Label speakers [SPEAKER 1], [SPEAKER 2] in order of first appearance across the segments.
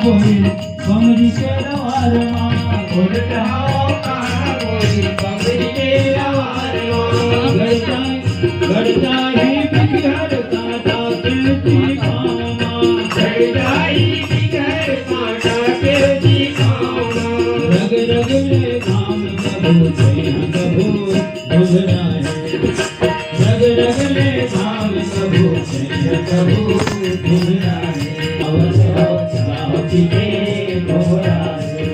[SPEAKER 1] गोरी कमरी के रवार माँ
[SPEAKER 2] उड़ता हो कहाँ गोरी कमरी के रवार माँ
[SPEAKER 1] घर जाही बिघड़ कांटा तेजी पामा
[SPEAKER 2] घर जाही बिघड़ कांटा तेजी पामा
[SPEAKER 1] रग रग में घाम कबू छैया कबू घुघराए रग रग में घाम कबू छैया कबू घुघराए अवस अवसावती के मोराए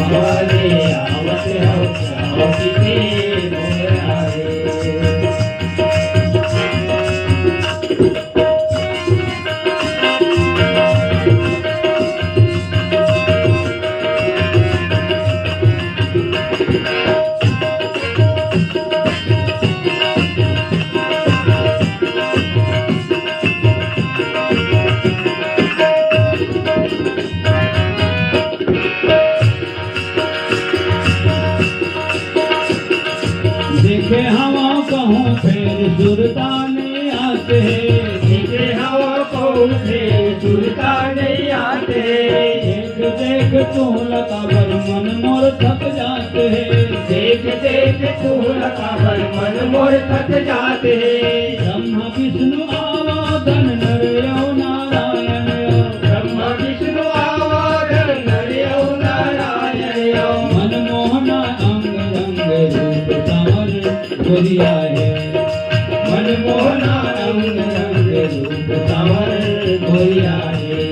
[SPEAKER 1] आवाज़े आवस अवसावती के मोराए देखे हवा कहूँ फिर सुरताने आते
[SPEAKER 2] देखे हवा कहूँ फिर सुरताने आते
[SPEAKER 1] देख देख तू लतावर मन मोर थक जाते
[SPEAKER 2] देख देख तू लतावर मन मोर थक जाते
[SPEAKER 1] ब्रह्मा विष्णु आवादन नरयो नारायण
[SPEAKER 2] ब्रह्मा विष्णु आवादन नरयो नारायण
[SPEAKER 1] मनमोहना अंग रंग रूप सावर गोरिया है
[SPEAKER 2] मनमोहना
[SPEAKER 1] अंग रंग रूप सावर गोरिया है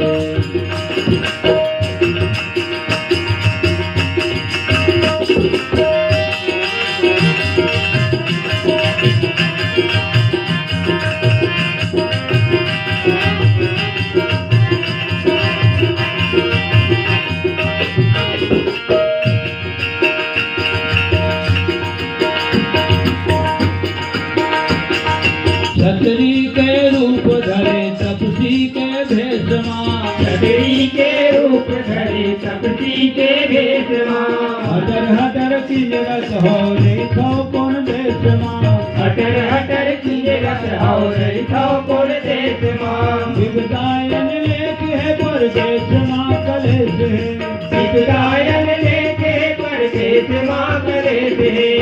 [SPEAKER 1] छतरी के रूप धरे तपसी के भेष माँ
[SPEAKER 2] छतरी के रूप धरे तपसी के भेष माँ
[SPEAKER 1] हटर हटर की रस हो रेखो कौन देश माँ
[SPEAKER 2] हटर हटर की रस हो रेखो कौन देश माँ
[SPEAKER 1] विगदायन लेख है परदेश माँ कलेश है
[SPEAKER 2] विगदायन लेख है परदेश माँ कलेश है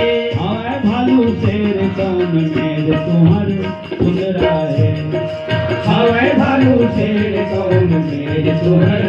[SPEAKER 1] आए भालू शेर कौन मेर तुम्हार सुंदरा है
[SPEAKER 2] हवे भालू शेर कौन मेरे तुहर